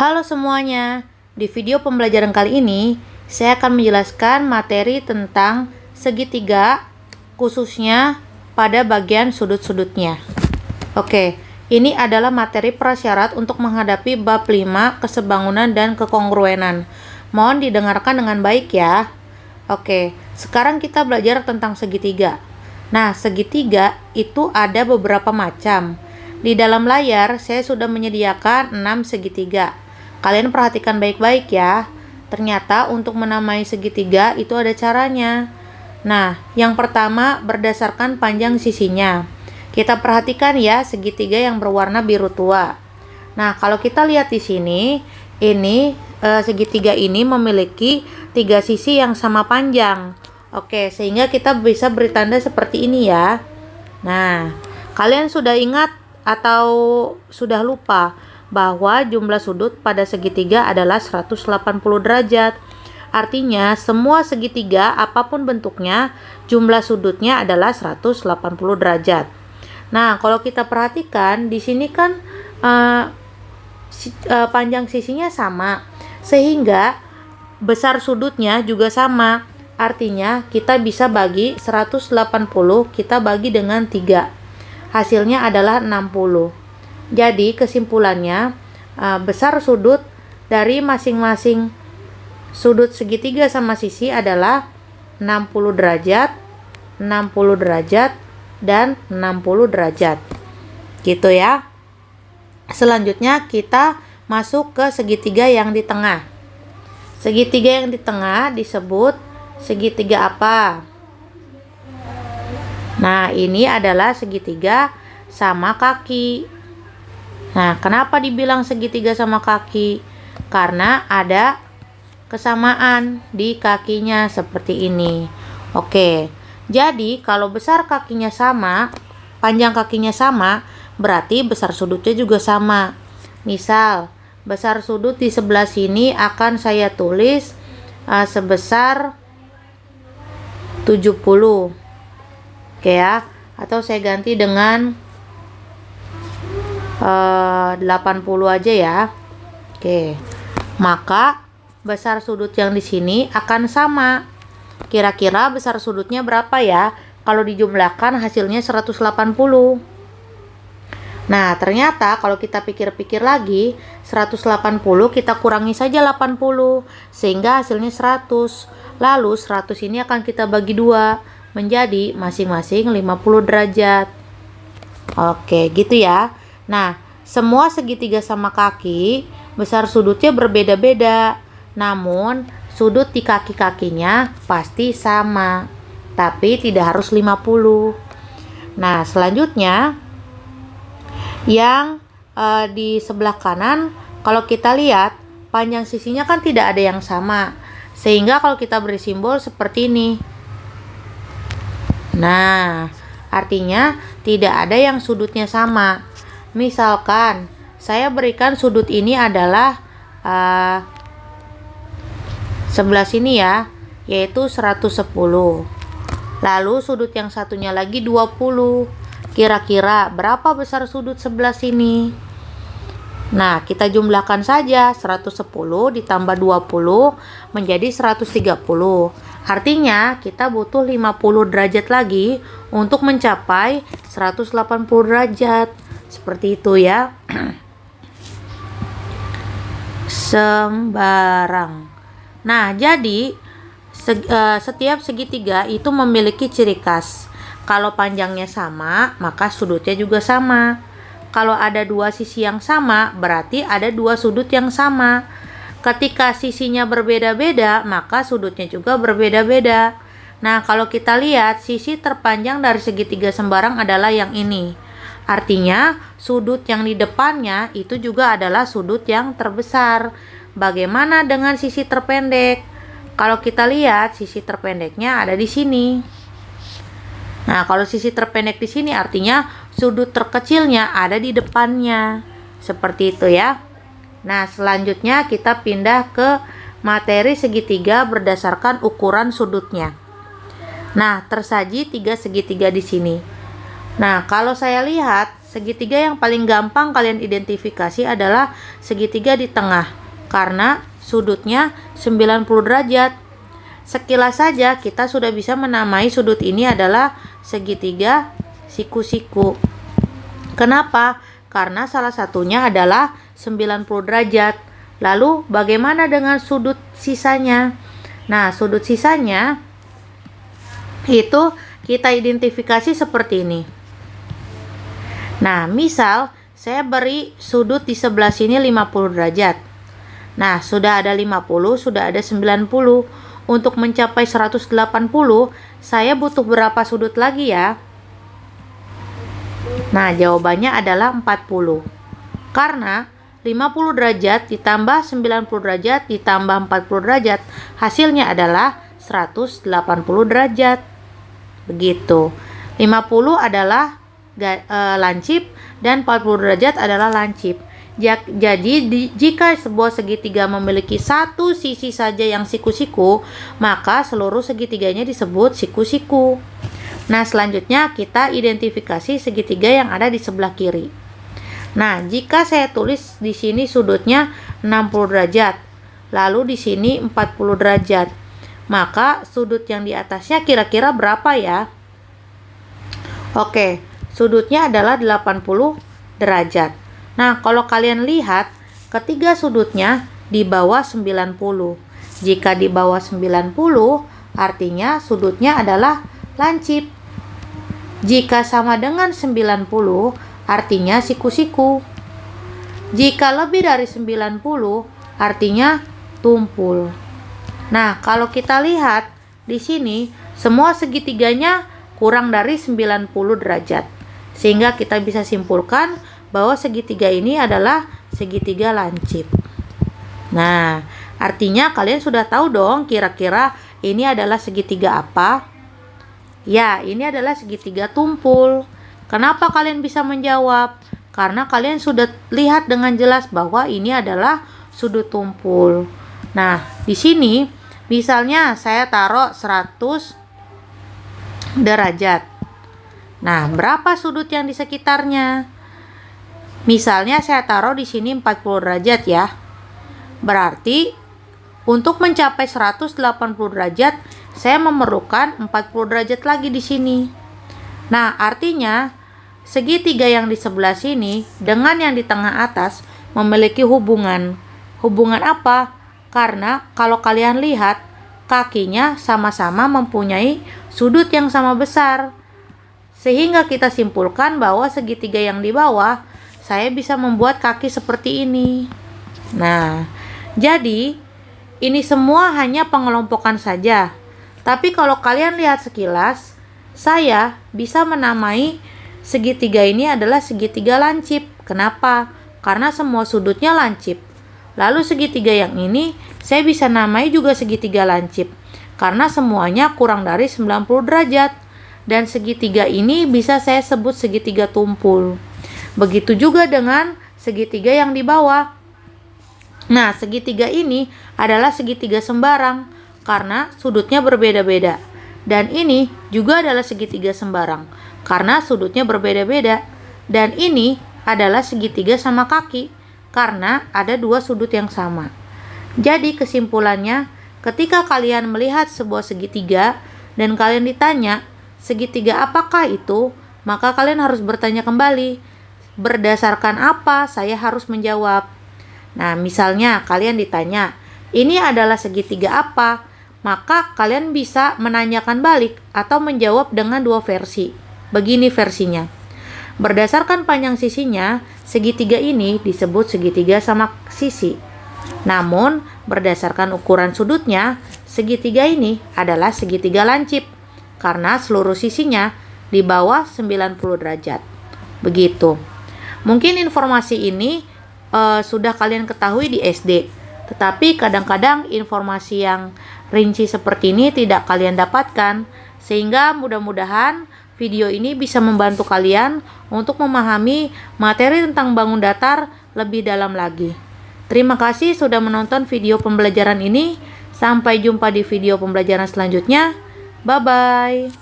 Halo semuanya, di video pembelajaran kali ini saya akan menjelaskan materi tentang segitiga khususnya pada bagian sudut-sudutnya. Oke, ini adalah materi prasyarat untuk menghadapi bab 5 kesebangunan dan kekongruenan. Mohon didengarkan dengan baik ya. Oke, sekarang kita belajar tentang segitiga. Nah, segitiga itu ada beberapa macam. Di dalam layar saya sudah menyediakan 6 segitiga. Kalian perhatikan baik-baik ya. Ternyata untuk menamai segitiga itu ada caranya. Nah, yang pertama berdasarkan panjang sisinya. Kita perhatikan ya segitiga yang berwarna biru tua. Nah, kalau kita lihat di sini, ini segitiga ini memiliki 3 sisi yang sama panjang. Oke, sehingga kita bisa beri tanda seperti ini ya. Nah, kalian sudah ingat atau sudah lupa bahwa jumlah sudut pada segitiga adalah 180 derajat. Artinya, semua segitiga apapun bentuknya, jumlah sudutnya adalah 180 derajat. Nah, kalau kita perhatikan di sini kan panjang sisinya sama, sehingga besar sudutnya juga sama. Artinya, kita bisa bagi 180, kita bagi dengan 3. Hasilnya adalah 60. Jadi kesimpulannya, besar sudut dari masing-masing sudut segitiga sama sisi adalah 60 derajat, 60 derajat, dan 60 derajat. Gitu ya. Selanjutnya kita masuk ke segitiga yang di tengah. Segitiga yang di tengah disebut segitiga apa? Nah, ini adalah segitiga sama kaki. Nah, kenapa dibilang segitiga sama kaki? Karena ada kesamaan di kakinya seperti ini. Oke, jadi kalau besar kakinya sama, panjang kakinya sama, berarti besar sudutnya juga sama. Misal, besar sudut di sebelah sini akan saya tulis sebesar 70. Oke ya, atau saya ganti dengan 80 aja ya. Oke. Maka besar sudut yang di sini akan sama. Kira-kira besar sudutnya berapa ya? Kalau dijumlahkan hasilnya 180. Nah, ternyata kalau kita pikir-pikir lagi, 180 kita kurangi saja 80 sehingga hasilnya 100. Lalu 100 ini akan kita bagi 2 menjadi masing-masing 50 derajat. Oke, gitu ya. Nah, semua segitiga sama kaki, besar sudutnya berbeda-beda. Namun, sudut di kaki-kakinya pasti sama. Tapi tidak harus 50. Nah, selanjutnya, yang di sebelah kanan, kalau kita lihat, panjang sisinya kan tidak ada yang sama. Sehingga kalau kita beri simbol seperti ini. Nah, artinya tidak ada yang sudutnya sama. Misalkan saya berikan sudut ini adalah sebelah sini ya, yaitu 110. Lalu sudut yang satunya lagi 20. Kira-kira berapa besar sudut sebelah sini? Nah, kita jumlahkan saja 110 ditambah 20 menjadi 130. Artinya kita butuh 50 derajat lagi untuk mencapai 180 derajat. Seperti itu ya. Sembarang. Nah, jadi setiap segitiga itu memiliki ciri khas. Kalau panjangnya sama, maka sudutnya juga sama. Kalau ada 2 sisi yang sama, berarti ada 2 sudut yang sama. Ketika sisinya berbeda-beda, maka sudutnya juga berbeda-beda. Nah, kalau kita lihat, sisi terpanjang dari segitiga sembarang adalah yang ini. Artinya, sudut yang di depannya itu juga adalah sudut yang terbesar. Bagaimana dengan sisi terpendek? Kalau kita lihat, sisi terpendeknya ada di sini. Nah, kalau sisi terpendek di sini artinya sudut terkecilnya ada di depannya. Seperti itu ya. Nah, selanjutnya kita pindah ke materi segitiga berdasarkan ukuran sudutnya. Nah, tersaji 3 segitiga di sini. Nah, kalau saya lihat segitiga yang paling gampang kalian identifikasi adalah segitiga di tengah karena sudutnya 90 derajat. Sekilas saja kita sudah bisa menamai sudut ini adalah segitiga siku-siku. Kenapa? Karena salah satunya adalah 90 derajat. Lalu bagaimana dengan sudut sisanya? Nah, sudut sisanya itu kita identifikasi seperti ini. Nah, misal saya beri sudut di sebelah sini 50 derajat. Nah, sudah ada 50, sudah ada 90. Untuk mencapai 180, saya butuh berapa sudut lagi ya? Nah, jawabannya adalah 40. Karena 50 derajat ditambah 90 derajat ditambah 40 derajat, hasilnya adalah 180 derajat. Begitu. 50 adalah lancip dan 40 derajat adalah lancip. Jadi jika sebuah segitiga memiliki satu sisi saja yang siku-siku, maka seluruh segitiganya disebut siku-siku. Nah, selanjutnya kita identifikasi segitiga yang ada di sebelah kiri. Nah, jika saya tulis di sini sudutnya 60 derajat, lalu di sini 40 derajat, maka sudut yang di atasnya kira-kira berapa ya? Oke, sudutnya adalah 80 derajat. Nah, kalau kalian lihat, ketiga sudutnya di bawah 90. Jika di bawah 90, artinya sudutnya adalah lancip. Jika sama dengan 90, artinya siku-siku. Jika lebih dari 90, artinya tumpul. Nah, kalau kita lihat di sini, semua segitiganya kurang dari 90 derajat. Sehingga kita bisa simpulkan bahwa segitiga ini adalah segitiga lancip. Nah, artinya kalian sudah tahu dong kira-kira ini adalah segitiga apa? Ya, ini adalah segitiga tumpul. Kenapa kalian bisa menjawab? Karena kalian sudah lihat dengan jelas bahwa ini adalah sudut tumpul. Nah, di sini misalnya saya taruh 100 derajat. Nah, berapa sudut yang di sekitarnya? Misalnya saya taruh di sini 40 derajat ya. Berarti untuk mencapai 180 derajat, saya memerlukan 40 derajat lagi di sini. Nah, artinya segitiga yang di sebelah sini dengan yang di tengah atas memiliki hubungan. Hubungan apa? Karena kalau kalian lihat, kakinya sama-sama mempunyai sudut yang sama besar. Sehingga kita simpulkan bahwa segitiga yang di bawah saya bisa membuat kaki seperti ini. Nah, jadi ini semua hanya pengelompokan saja. Tapi kalau kalian lihat sekilas, saya bisa menamai segitiga ini adalah segitiga lancip. Kenapa? Karena semua sudutnya lancip. Lalu segitiga yang ini saya bisa namai juga segitiga lancip. Karena semuanya kurang dari 90 derajat. Dan segitiga ini bisa saya sebut segitiga tumpul. Begitu juga dengan segitiga yang di bawah. Nah, segitiga ini adalah segitiga sembarang karena sudutnya berbeda-beda. Dan ini juga adalah segitiga sembarang karena sudutnya berbeda-beda. Dan ini adalah segitiga sama kaki karena ada dua sudut yang sama. Jadi kesimpulannya, ketika kalian melihat sebuah segitiga dan kalian ditanya, segitiga apakah itu? Maka kalian harus bertanya kembali, berdasarkan apa saya harus menjawab. Nah, misalnya kalian ditanya, ini adalah segitiga apa? Maka kalian bisa menanyakan balik atau menjawab dengan dua versi. Begini versinya. Berdasarkan panjang sisinya, segitiga ini disebut segitiga sama sisi. Namun, berdasarkan ukuran sudutnya, segitiga ini adalah segitiga lancip karena seluruh sisinya di bawah 90 derajat. Begitu. Mungkin informasi ini sudah kalian ketahui di SD, tetapi kadang-kadang informasi yang rinci seperti ini tidak kalian dapatkan, sehingga mudah-mudahan video ini bisa membantu kalian untuk memahami materi tentang bangun datar lebih dalam lagi. Terima kasih sudah menonton video pembelajaran ini. Sampai jumpa di video pembelajaran selanjutnya. Bye-bye.